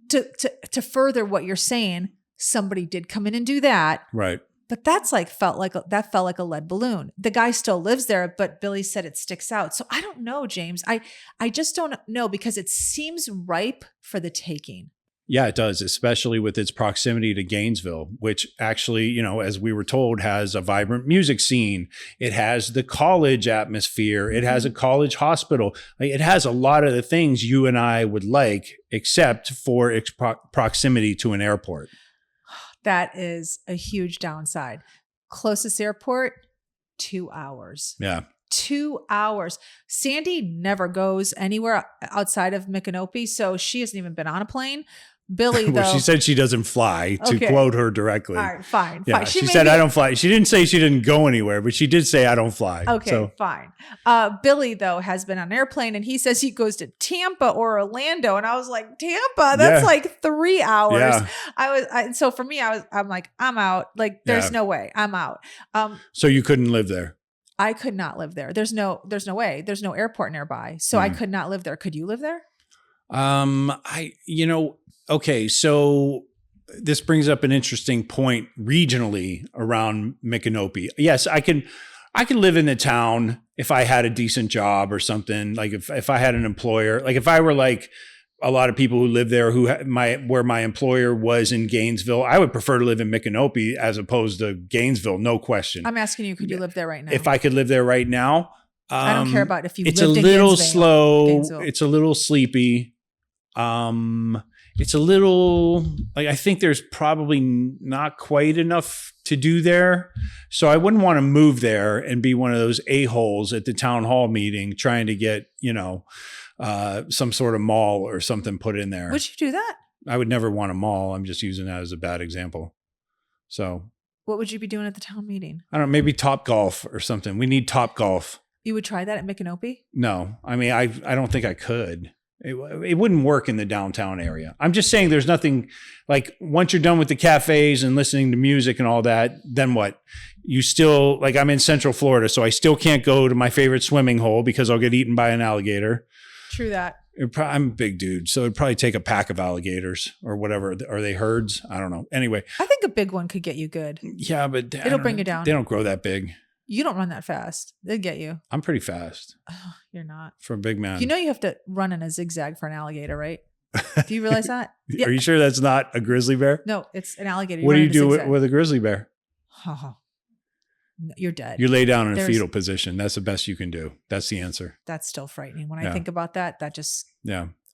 to further what you're saying, somebody did come in and do that. Right. But that's felt like a lead balloon. The guy still lives there, but Billy said it sticks out. So I don't know, James. I just don't know because it seems ripe for the taking. Yeah, it does, especially with its proximity to Gainesville, which actually, as we were told, has a vibrant music scene. It has the college atmosphere. It has a college hospital. It has a lot of the things you and I would like, except for its proximity to an airport. That is a huge downside. Closest airport, 2 hours. Yeah. 2 hours. Sandy never goes anywhere outside of Micanopy, so she hasn't even been on a plane. Billy, though. Well, she said she doesn't fly, to quote her directly. All right, fine. Yeah, she said, I don't fly. She didn't say she didn't go anywhere, but she did say, I don't fly. Okay, fine. Billy, though, has been on an airplane, and he says he goes to Tampa or Orlando. And I was like, Tampa? That's like 3 hours. Yeah. So for me, I'm like, I'm out. Like, there's no way. I'm out. So you couldn't live there? I could not live there. There's no way. There's no airport nearby. So I could not live there. Could you live there? Okay, so this brings up an interesting point regionally around Micanopy. Yes, I can live in the town if I had a decent job or something. Like if I had an employer, like if I were like a lot of people who live there where my employer was in Gainesville, I would prefer to live in Micanopy as opposed to Gainesville, no question. I'm asking you, could you live there right now? If I could live there right now, I don't care about if you. It's lived a in little Gainesville. slow. Gainesville. It's a little sleepy. It's a little like I think there's probably not quite enough to do there. So I wouldn't want to move there and be one of those a-holes at the town hall meeting trying to get, some sort of mall or something put in there. Would you do that? I would never want a mall. I'm just using that as a bad example. So what would you be doing at the town meeting? I don't know, maybe Top Golf or something. We need Top Golf. You would try that at Micanopy? No, I mean, I don't think I could. It wouldn't work in the downtown area. I'm just saying there's nothing like once you're done with the cafes and listening to music and all that, then what? You still like I'm in Central Florida, so I still can't go to my favorite swimming hole because I'll get eaten by an alligator. True that. I'm a big dude, so it'd probably take a pack of alligators or whatever. Are they herds? I don't know. Anyway. I think a big one could get you good. Yeah, but it'll bring you down. They don't grow that big. You don't run that fast. They'll get you. I'm pretty fast. Oh, you're not. For a big man. You know you have to run in a zigzag for an alligator, right? Do you realize that? Yeah. Are you sure that's not a grizzly bear? No, it's an alligator. What do you do with a grizzly bear? Oh, you're dead. You lay down in a fetal position. That's the best you can do. That's the answer. That's still frightening. When I think about that, that just,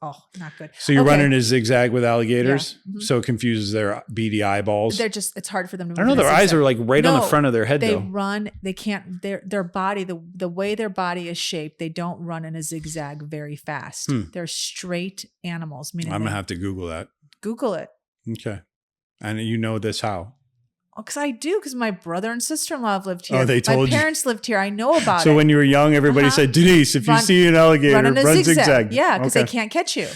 oh, not good. So you're running a zigzag with alligators? Yeah. Mm-hmm. So it confuses their beady eyeballs? It's hard for them to move. I don't know. Their eyes are like right on the front of their head, they though. run. They can't, their body, the way their body is shaped, they don't run in a zigzag very fast. They're straight animals. Meaning I'm going to have to Google that. Google it. Okay. And you know this how? Because I do, because my brother and sister-in-law have lived here. Oh, they told you. My parents lived here. I know about it. So when you were young, everybody said, Denise, if you see an alligator, run zigzag. Yeah, because they can't catch you.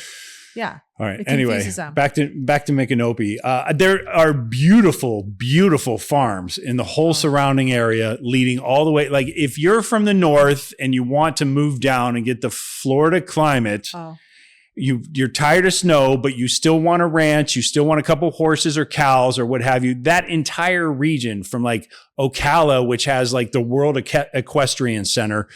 Yeah. All right. It Anyway, confuses them. back to Micanopy. There are beautiful, beautiful farms in the whole surrounding area leading all the way. Like if you're from the north and you want to move down and get the Florida climate, you're tired of snow, but you still want a ranch, you still want a couple horses or cows or what have you. That entire region from like Ocala, which has like the World Equestrian Center,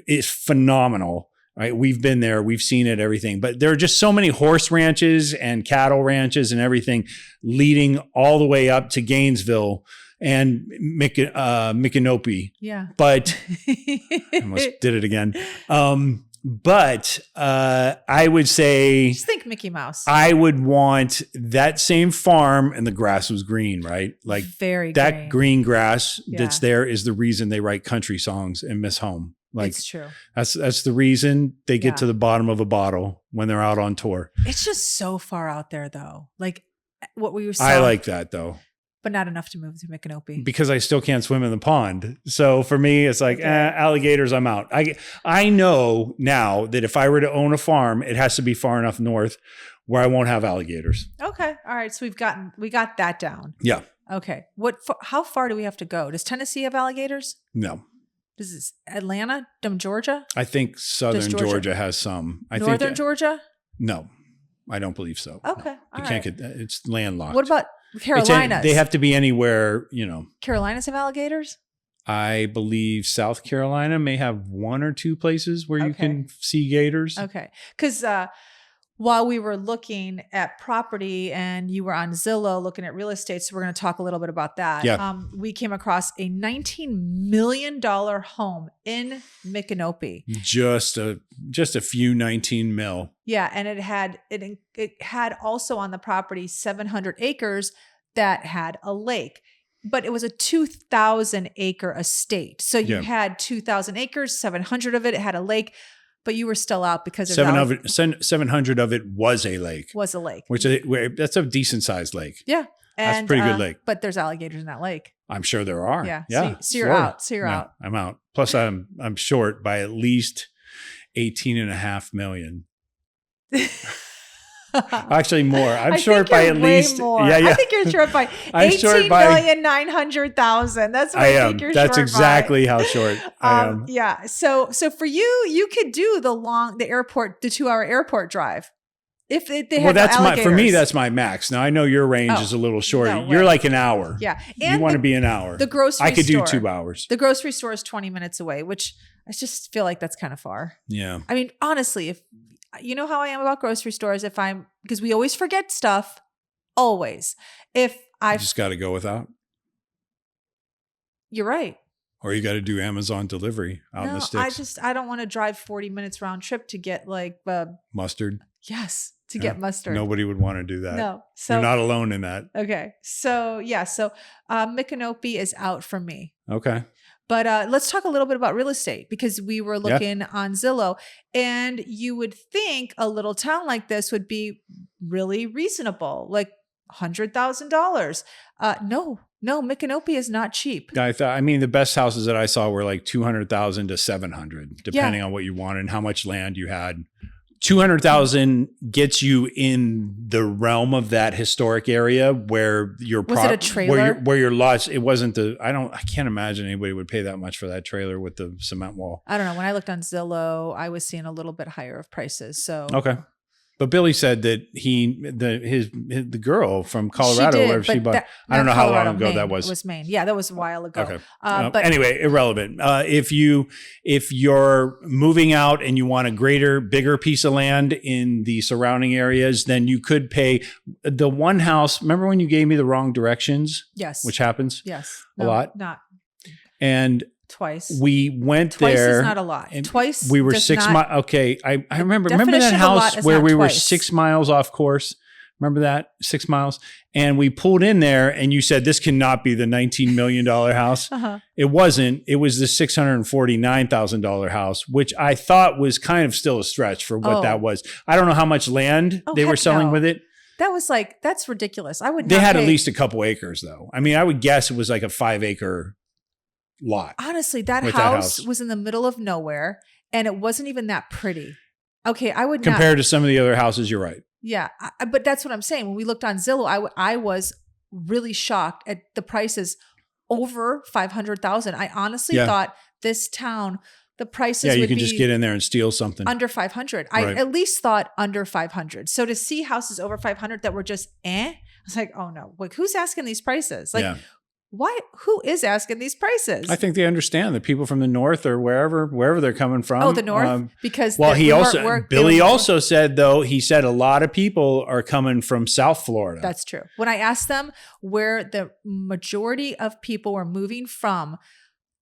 is phenomenal. Right? We've been there, we've seen it, everything. But there are just so many horse ranches and cattle ranches and everything leading all the way up to Gainesville and Micanopy. Yeah. But I almost did it again. But I would say, just think Mickey Mouse. I would want that same farm and the grass was green, right? Like very that green grass that's there is the reason they write country songs and miss home. Like it's true. That's the reason they get to the bottom of a bottle when they're out on tour. It's just so far out there though. Like what we were saying. I like that though. But not enough to move to Micanopy. Because I still can't swim in the pond. So for me, it's like, alligators, I'm out. I know now that if I were to own a farm, it has to be far enough north where I won't have alligators. Okay. All right. So we got that down. Yeah. Okay. How far do we have to go? Does Tennessee have alligators? No. Does this Atlanta? Georgia? I think southern Georgia has some. Northern Georgia? No, I don't believe so. Okay. You can't get, it's landlocked. What about Carolinas? They have to be anywhere, Carolinas have alligators? I believe South Carolina may have one or two places where you can see gators. Okay. Because while we were looking at property and you were on Zillow looking at real estate, so we're going to talk a little bit about that. Yeah. We came across a $19 million home in Micanopy. Just a few 19 mil. Yeah, and it had also on the property 700 acres that had a lake. But it was a 2,000 acre estate. So you had 2,000 acres, 700 of it had a lake. But you were still out because 700 of it was a lake. That's a decent sized lake. Yeah. That's a pretty good lake. But there's alligators in that lake. I'm sure there are. Yeah. Yeah. So you're out. Out. I'm out. Plus I'm short by at least 18.5 million. Actually more. I'm short by at least more. I think you're short by 18,900,000. That's what I think you're That's short exactly how short I am. Yeah. So for you could do the 2-hour airport drive. If they have for me, that's my max. Now I know your range is a little shorter. No, you're like an hour. Yeah. And you want to be an hour. The grocery store. I could do 2 hours. The grocery store is 20 minutes away, which I just feel like that's kind of far. Yeah. I mean, honestly, if you know how I am about grocery stores, because we always forget stuff. Always. You just got to go without. You're right. Or you got to do Amazon delivery out in the sticks. I don't want to drive 40 minutes round trip to get mustard. Yes. To get mustard. Nobody would want to do that. No. So you're not alone in that. Okay. So yeah. So Micanopy is out for me. Okay. But let's talk a little bit about real estate because we were looking on Zillow and you would think a little town like this would be really reasonable, like $100,000. No, Micanopy is not cheap. The best houses that I saw were like 200,000 to 700, depending on what you wanted and how much land you had. $200,000 gets you in the realm of that historic area where your Was it a trailer? where your lots. It wasn't I can't imagine anybody would pay that much for that trailer with the cement wall. I don't know. When I looked on Zillow, I was seeing a little bit higher of prices. So Okay. But Billy said that the girl from Colorado, She did, where she but bought. that- I don't know not how long Colorado, ago Maine. that was. It was Maine. Yeah, that was a while ago. Okay. But Anyway, irrelevant. If you're moving out and you want a bigger piece of land in the surrounding areas, then you could pay the one house. Remember when you gave me the wrong directions, yes, which happens yes, a lot? Not And twice. we went Twice there. is not a lot. and Twice. we were does 6 not- miles. Okay. I remember that definition of a lot house is where not we were twice. 6 miles off course. Remember that 6 miles? And we pulled in there and you said, this cannot be the $19 million house. Uh-huh. It wasn't. It was the $649,000 house, which I thought was kind of still a stretch for what Oh. that was. I don't know how much land Oh, they were heck selling no. with it. That was like, that's ridiculous. I would They not had pay- at least a couple acres though. I mean, I would guess it was like a 5-acre lot. Honestly, that with house, that house. was in the middle of nowhere and it wasn't even that pretty. Okay, I would not. Compared to some of the other houses, you're right. Yeah, but that's what I'm saying. When we looked on Zillow, I was really shocked at the prices over 500,000. I honestly Yeah. thought this town, the prices Yeah, you would can be just get in there and steal something. under 500. I Right. at least thought under 500. So to see houses over 500 that were just I was like, oh no, like who's asking these prices? Like, Yeah. why? Who is asking these prices? I think they understand that people from the north or wherever they're coming from. Oh, the north, because Well, the- he we weren't- also we're- Billy they were- also said though, he said a lot of people are coming from South Florida. That's true. When I asked them where the majority of people were moving from,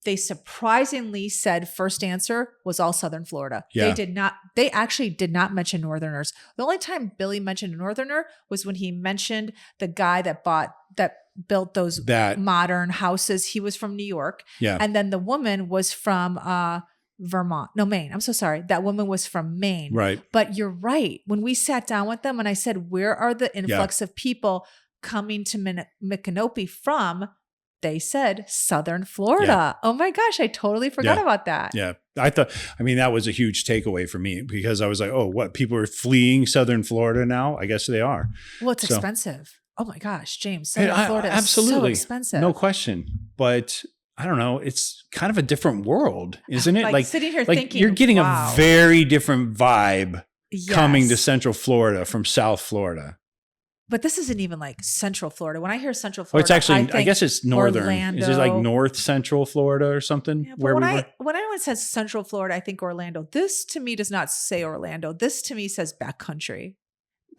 they surprisingly said first answer was all Southern Florida. Yeah. They actually did not mention Northerners. The only time Billy mentioned a Northerner was when he mentioned the guy that built those That- modern houses. He was from New York. Yeah. And then the woman was from Maine. I'm so sorry. That woman was from Maine. Right. But you're right. When we sat down with them and I said, where are the influx of people coming to Micanopy from? They said Southern Florida. Oh my gosh, I totally forgot Yeah. about that. Yeah. I mean, that was a huge takeaway for me because I was like, oh, what? People are fleeing Southern Florida now? I guess they are. Well, it's So- expensive. Oh my gosh, James, Southern Florida is absolutely. so expensive. No question. But I don't know. It's kind of a different world, isn't it? Like sitting here like thinking, you're getting wow. a very different vibe coming to Yes. Central Florida from South Florida. But this isn't even like Central Florida. When I hear Central Well, Florida, it's actually, I think guess it's northern. Orlando. Is it like North Central Florida or something? Yeah, but where when we were? when anyone says Central Florida, I think Orlando. This to me does not say Orlando. This to me says backcountry.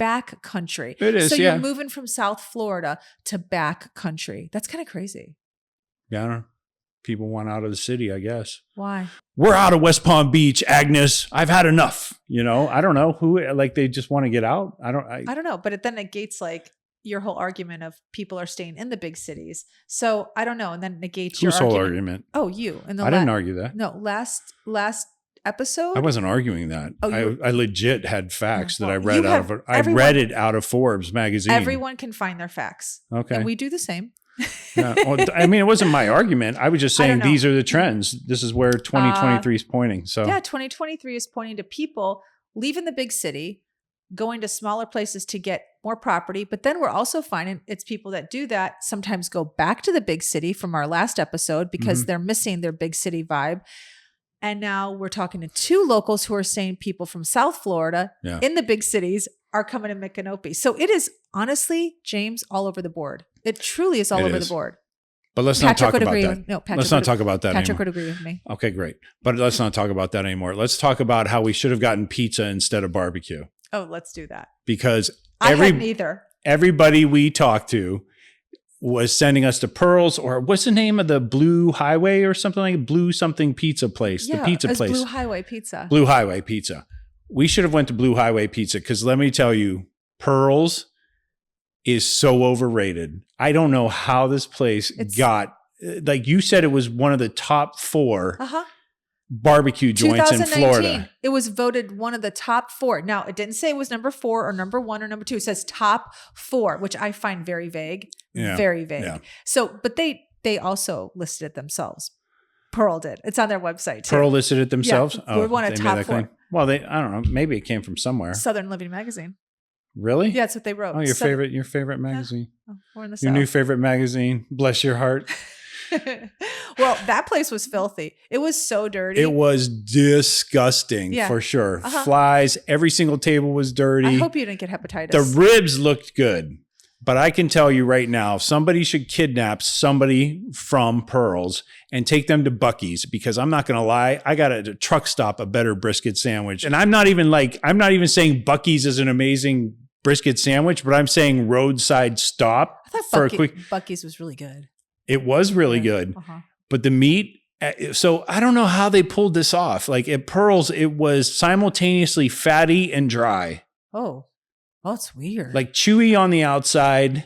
Backcountry. It is, So yeah. you're moving from South Florida to backcountry. That's kind of crazy. Yeah, I don't know. People want out of the city, I guess. Why? We're out of West Palm Beach, Agnes. I've had enough. You know, I don't know who, like they just want to get out. I don't know, but it then negates like your whole argument of people are staying in the big cities. So I don't know, and then negates your whose whole argument? Oh, you. And I didn't argue that. No, last episode. I wasn't arguing that. Oh, I legit had facts that I Well, read you out have- of. I everyone- read it out of Forbes magazine. Everyone can find their facts. Okay. And we do the same. Yeah. Well, I mean, it wasn't my argument. I was just I saying don't know. these are the trends. This is where 2023 is pointing. So Yeah, 2023 is pointing to people leaving the big city, going to smaller places to get more property. But then we're also finding it's people that do that sometimes go back to the big city from our last episode because they're missing their big city vibe. And now we're talking to two locals who are saying people from South Florida in the big cities are coming to Micanopy. So it is honestly, James, all over the board. It truly is all over the board. But let's Patrick not talk would about agree that. with- no, Patrick let's not would- talk about that Patrick anymore. would agree with me. Okay, great. But let's not talk about that anymore. Let's talk about how we should have gotten pizza instead of barbecue. Oh, let's do that. Because I hadn't either. everybody we talked to was sending us to Pearls or what's the name of the Blue Highway or something like Blue something pizza place, the pizza it's place. Blue Highway Pizza. Blue Highway Pizza. We should have went to Blue Highway Pizza because let me tell you, Pearls is so overrated. I don't know how this place got, like you said, it was one of the top 4 barbecue joints in 2019, Florida. it was voted one of the top 4. Now, it didn't say it was number 4 or number 1 or number 2. It says top 4, which I find very vague. Yeah. Very vague. Yeah. So, but they also listed it themselves. Pearl did. It's on their website too. Pearl listed it themselves? Yeah, we're one of they made top that 4. claim? Well, I don't know. Maybe it came from somewhere. Southern Living magazine. Really? Yeah, that's what they wrote. Oh, your favorite magazine. Oh, we're in the Your South. new favorite magazine. Bless your heart. Well, that place was filthy. It was so dirty. It was disgusting Yeah. for sure. Uh-huh. Flies. Every single table was dirty. I hope you didn't get hepatitis. The ribs looked good. But I can tell you right now, somebody should kidnap somebody from Pearls and take them to Buc-ee's, because I'm not going to lie, I got at a truck stop a better brisket sandwich. And I'm not even saying Buc-ee's is an amazing brisket sandwich, but I'm saying roadside stop I thought for a quick. Buc-ee's was really good. It was really good, but the meat. So I don't know how they pulled this off. Like at Pearls, it was simultaneously fatty and dry. Oh, it's weird. Like chewy on the outside,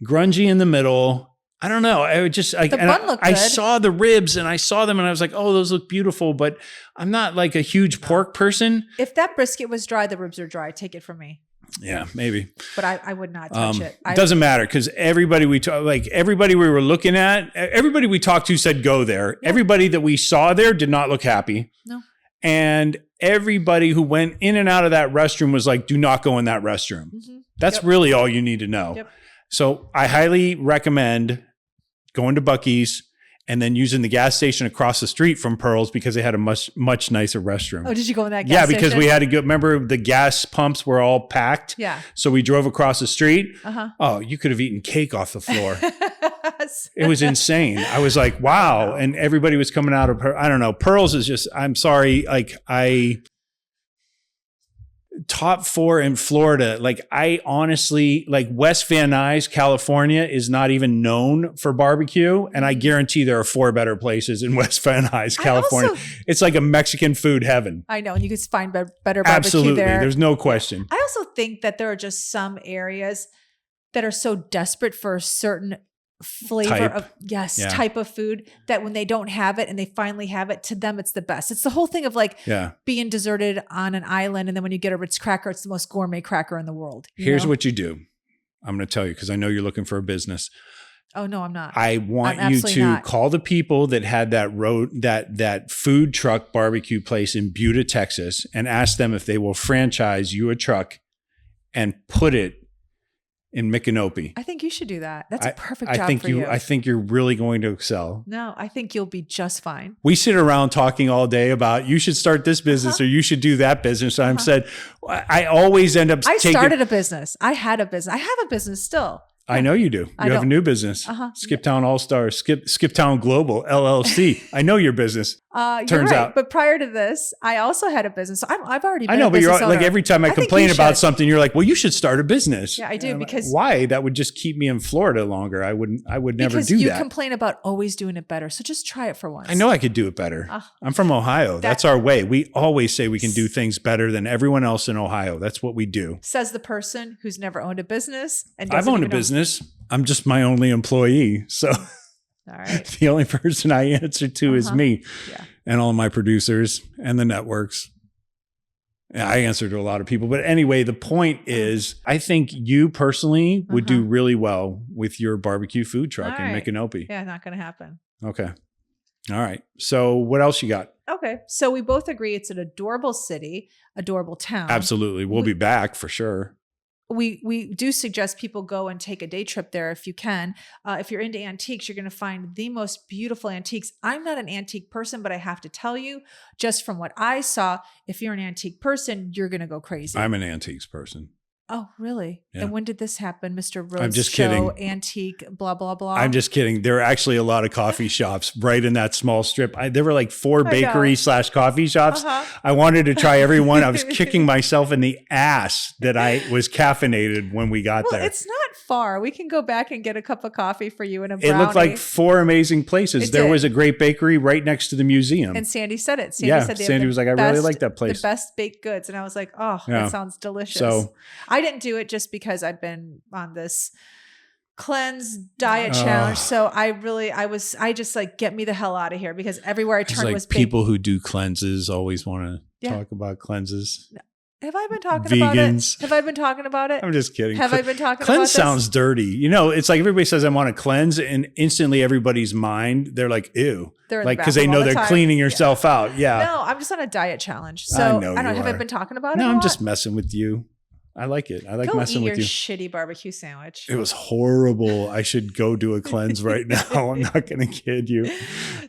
grungy in the middle. I don't know. I would just like, the bun looked good. I saw the ribs and I saw them and I was like, oh, those look beautiful. But I'm not like a huge pork person. If that brisket was dry, the ribs are dry. Take it from me. Yeah, maybe. But I would not touch it. It doesn't matter, because everybody we were looking at, everybody we talked to said go there. Yeah. Everybody that we saw there did not look happy. No. And everybody who went in and out of that restroom was like, do not go in that restroom. Mm-hmm. That's really all you need to know. Yep. So I highly recommend going to Buc-ee's and then using the gas station across the street from Pearls, because they had a much nicer restroom. Oh, did you go in that gas station? Yeah, because we had to go. Remember, the gas pumps were all packed. Yeah. So we drove across the street. Oh, you could have eaten cake off the floor. It was insane. I was like, wow. And everybody was coming out of her. I don't know. Pearls is just, I'm sorry. Like top 4 in Florida. Like I honestly, like West Van Nuys, California is not even known for barbecue. And I guarantee there are 4 better places in West Van Nuys, California. It's like a Mexican food heaven. I know. And you could find better barbecue Absolutely. there. There's no question. I also think that there are just some areas that are so desperate for a certain flavor type of food, that when they don't have it and they finally have it, to them it's the best. It's the whole thing of like being deserted on an island, and then when you get a Ritz cracker, it's the most gourmet cracker in the world. Here's what you do. I'm going to tell you, because I know you're looking for a business. Oh no, I'm not. I want you to call the people that had that food truck barbecue place in Buda, Texas, and ask them if they will franchise you a truck and put it in Micanopy. I think you should do that. That's a perfect job for you. I think you're really going to excel. No, I think you'll be just fine. We sit around talking all day about you should start this business or you should do that business. I said, I always end up started a business. I had a business. I have a business still. I know you do. You have a new business. Skiptown All-Stars, Skiptown Global, LLC. I know your business. Turns out. But prior to this, I also had a business. So I've already been I know, but you're like, every time I complain about should. Something, you're like, well, you should start a business. Yeah, I do. Because why? That would just keep me in Florida longer. I would never do that. Because you complain about always doing it better. So just try it for once. I know I could do it better. I'm from Ohio. That's our way. We always say we can do things better than everyone else in Ohio. That's what we do. Says the person who's never owned a business. And I've owned a business. I'm just my only employee. So all right. The only person I answer to is me and all my producers and the networks. Yeah, I answer to a lot of people. But anyway, the point is, I think you personally would do really well with your barbecue food truck in Micanopy. Yeah, not going to happen. Okay. All right. So what else you got? Okay. So we both agree it's an adorable city, adorable town. Absolutely. We'll be back for sure. We do suggest people go and take a day trip there if you can. If you're into antiques, you're going to find the most beautiful antiques. I'm not an antique person, but I have to tell you, just from what I saw, if you're an antique person, you're going to go crazy. I'm an antiques person. Oh, really? Yeah. And when did this happen, Mr. Rose? I'm just kidding. Antique, blah, blah, blah. I'm just kidding. There are actually a lot of coffee shops right in that small strip. There were like 4 bakery/coffee shops. I wanted to try every one. I was kicking myself in the ass that I was caffeinated when we got there. It's not far. We can go back and get a cup of coffee for you and a brownie. It looked like 4 amazing places. There was a great bakery right next to the museum. And Sandy said it. Sandy was like, I really like that place. The best baked goods. And I was like, oh, that sounds delicious. So I didn't do it just because I've been on this cleanse diet challenge. So I just like, get me the hell out of here, because everywhere I turned was people who do cleanses always want to talk about cleanses. Have I been talking Vegans. about it? Have I been talking about it? I'm just kidding. Have I been talking Cleanse about this? sounds dirty. You know, it's like everybody says I want to cleanse, and instantly everybody's mind, they're like, ew. They're in the Like, because they bathroom know all the they're time. cleaning yourself out. Yeah. No, I'm just on a diet challenge. So I know don't you have I are. been talking about it? No, a I'm lot? just messing with you. I like it. I like Go messing eat with your you. shitty barbecue sandwich. It was horrible. I should go do a cleanse right now. I'm not going to kid you.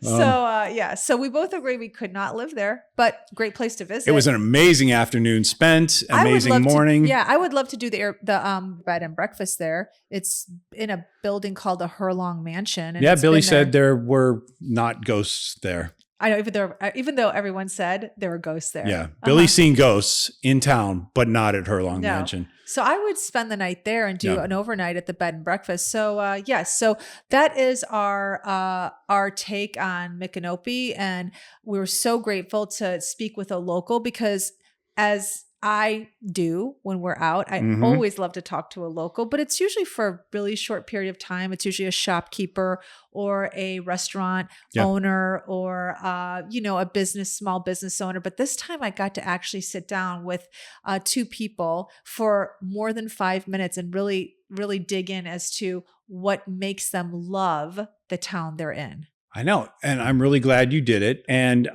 So we both agree we could not live there, but great place to visit. It was an amazing afternoon spent, I would amazing love to- morning. yeah, I would love to do the bed and breakfast there. It's in a building called the Hurlong Mansion. And Yeah, it's Billy been said there were not ghosts there. I know, even though everyone said there were ghosts there. Yeah. Billy's seen ghosts in town, but not at Hurlong No. Mansion. So I would spend the night there and do Yeah. an overnight at the bed and breakfast. So so that is our take on Micanopy, and we were so grateful to speak with a local because, as I do when we're out, I always love to talk to a local, but it's usually for a really short period of time. It's usually a shopkeeper or a restaurant owner or a small business owner. But this time I got to actually sit down with two people for more than 5 minutes and really, really dig in as to what makes them love the town they're in. I know. And I'm really glad you did it. And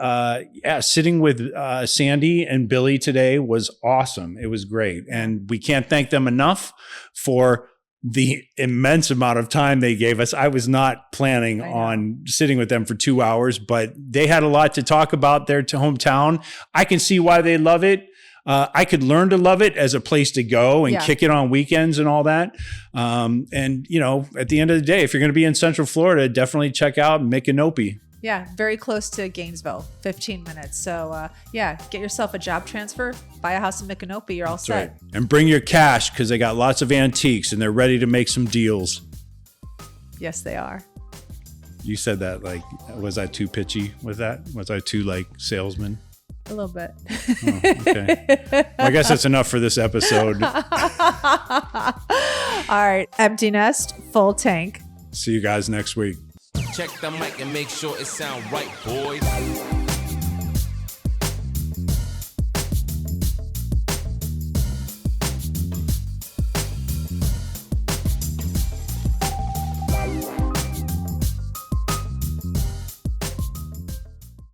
sitting with Sandy and Billy today was awesome. It was great. And we can't thank them enough for the immense amount of time they gave us. I was not planning on sitting with them for 2 hours, but they had a lot to talk about their hometown. I can see why they love it. I could learn to love it as a place to go and kick it on weekends and all that. And, at the end of the day, if you're going to be in Central Florida, definitely check out Micanopy. Yeah, very close to Gainesville, 15 minutes. So, get yourself a job transfer, buy a house in Micanopy, you're all set. Right. And bring your cash because they got lots of antiques and they're ready to make some deals. Yes, they are. You said that was I too pitchy with that? Was I too salesman? A little bit. Oh, okay. Well, I guess that's enough for this episode. All right. Empty nest, full tank. See you guys next week. Check the mic and make sure it sound right, boys.